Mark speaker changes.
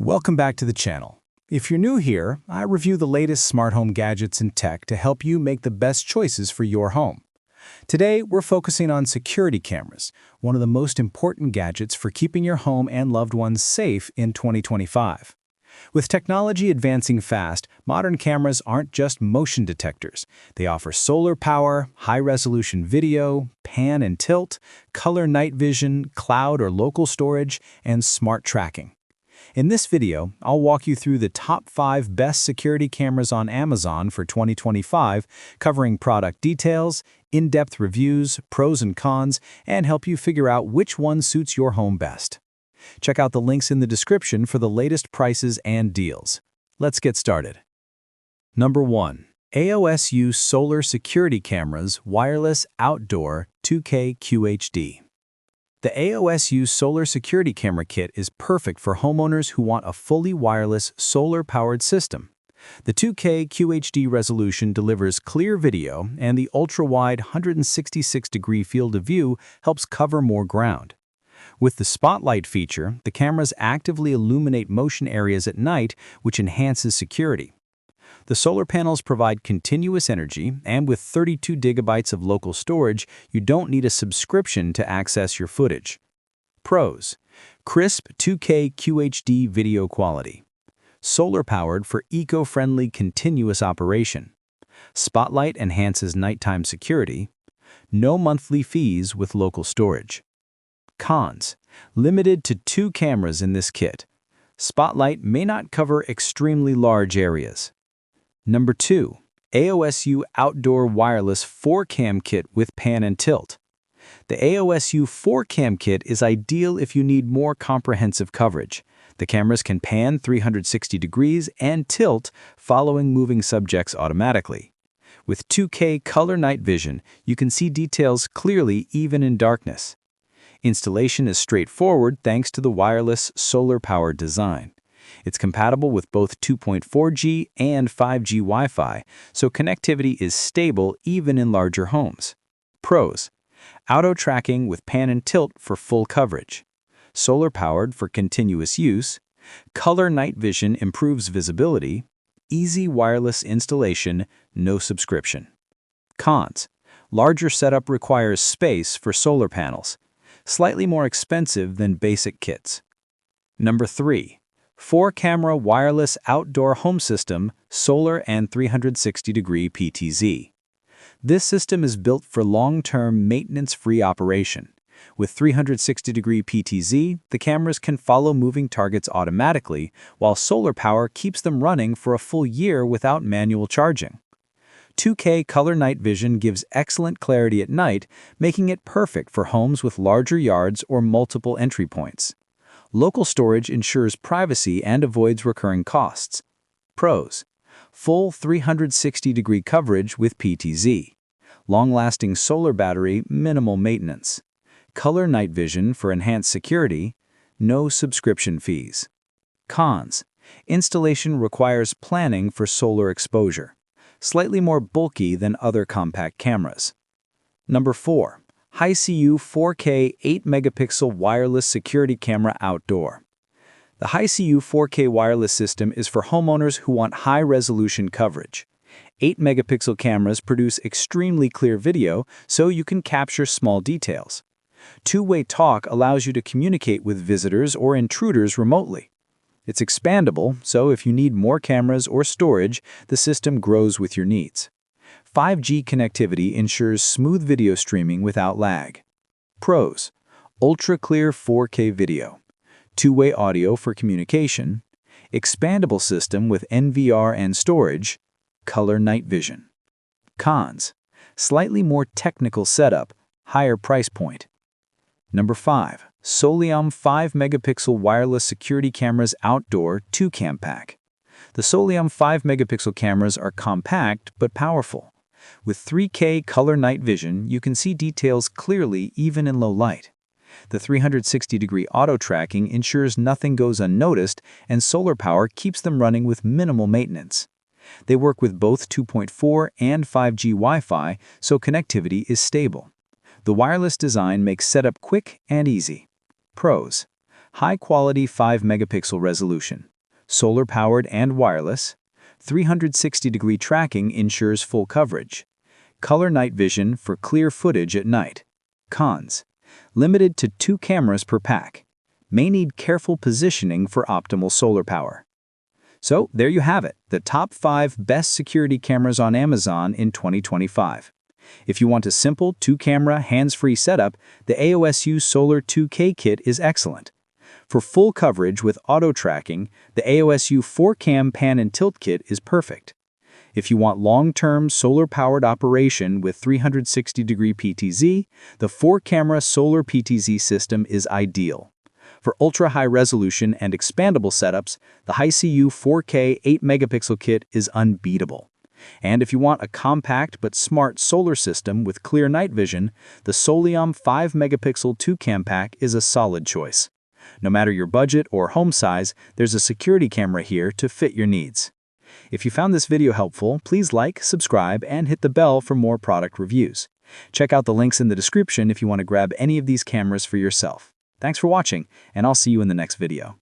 Speaker 1: Welcome back to the channel. If you're new here, I review the latest smart home gadgets and tech to help you make the best choices for your home. Today, we're focusing on security cameras, one of the most important gadgets for keeping your home and loved ones safe in 2025. With technology advancing fast, modern cameras aren't just motion detectors. They offer solar power, high-resolution video, pan and tilt, color night vision, cloud or local storage, and smart tracking. In this video, I'll walk you through the top 5 best security cameras on Amazon for 2025, covering product details, in-depth reviews, pros and cons, and help you figure out which one suits your home best. Check out the links in the description for the latest prices and deals. Let's get started. Number 1. AOSU Solar Security Cameras Wireless Outdoor 2K QHD. The AOSU Solar Security Camera Kit is perfect for homeowners who want a fully wireless, solar-powered system. The 2K QHD resolution delivers clear video, and the ultra-wide 166-degree field of view helps cover more ground. With the spotlight feature, the cameras actively illuminate motion areas at night, which enhances security. The solar panels provide continuous energy, and with 32 gigabytes of local storage, you don't need a subscription to access your footage. Pros: crisp 2K QHD video quality. Solar-powered for eco-friendly continuous operation. Spotlight enhances nighttime security. No monthly fees with local storage. Cons: limited to 2 cameras in this kit. Spotlight may not cover extremely large areas. Number 2. AOSU Outdoor Wireless 4-Cam Kit with Pan and Tilt. The AOSU 4-Cam Kit is ideal if you need more comprehensive coverage. The cameras can pan 360 degrees and tilt, following moving subjects automatically. With 2K color night vision, you can see details clearly even in darkness. Installation is straightforward thanks to the wireless, solar-powered design. It's compatible with both 2.4G and 5G Wi-Fi, so connectivity is stable even in larger homes. Pros: auto tracking with pan and tilt for full coverage. Solar-powered for continuous use. Color night vision improves visibility. Easy wireless installation, no subscription. Cons: larger setup requires space for solar panels. Slightly more expensive than basic kits. Number 3. 4-camera wireless outdoor home system, solar and 360-degree PTZ. This system is built for long-term maintenance-free operation. With 360-degree PTZ, the cameras can follow moving targets automatically, while solar power keeps them running for a full year without manual charging. 2K color night vision gives excellent clarity at night, making it perfect for homes with larger yards or multiple entry points. Local storage ensures privacy and avoids recurring costs. Pros: full 360-degree coverage with PTZ. Long-lasting solar battery, minimal maintenance. Color night vision for enhanced security. No subscription fees. Cons: installation requires planning for solar exposure. Slightly more bulky than other compact cameras. Number 4. Hiseeu 4K 8-megapixel wireless security camera outdoor. The Hiseeu 4K wireless system is for homeowners who want high-resolution coverage. 8-megapixel cameras produce extremely clear video, so you can capture small details. Two-way talk allows you to communicate with visitors or intruders remotely. It's expandable, so if you need more cameras or storage, the system grows with your needs. 5G connectivity ensures smooth video streaming without lag. Pros: ultra-clear 4K video. Two-way audio for communication. Expandable system with NVR and storage. Color night vision. Cons: slightly more technical setup, higher price point. Number 5. SOLIOM 5-megapixel wireless security cameras outdoor 2-cam pack. The SOLIOM 5-megapixel cameras are compact but powerful. With 3K color night vision, you can see details clearly even in low light. The 360-degree auto tracking ensures nothing goes unnoticed, and solar power keeps them running with minimal maintenance. They work with both 2.4 and 5G Wi-Fi, so connectivity is stable. The wireless design makes setup quick and easy. Pros: high-quality 5-megapixel resolution, solar-powered and wireless, 360-degree tracking ensures full coverage, color night vision for clear footage at night. Cons: limited to 2 cameras per pack. May need careful positioning for optimal solar power. So there you have it, the top 5 best security cameras on Amazon in 2025. If you want a simple 2-camera, hands-free setup, the AOSU Solar 2K kit is excellent. For full coverage with auto-tracking, the AOSU 4Cam Pan and Tilt kit is perfect. If you want long-term solar-powered operation with 360-degree PTZ, the 4-camera Solar PTZ system is ideal. For ultra-high resolution and expandable setups, the Hiseeu 4K 8-megapixel kit is unbeatable. And if you want a compact but smart solar system with clear night vision, the SOLIOM 5-megapixel 2-cam pack is a solid choice. No matter your budget or home size, there's a security camera here to fit your needs. If you found this video helpful, please like, subscribe, and hit the bell for more product reviews. Check out the links in the description if you want to grab any of these cameras for yourself. Thanks for watching, and I'll see you in the next video.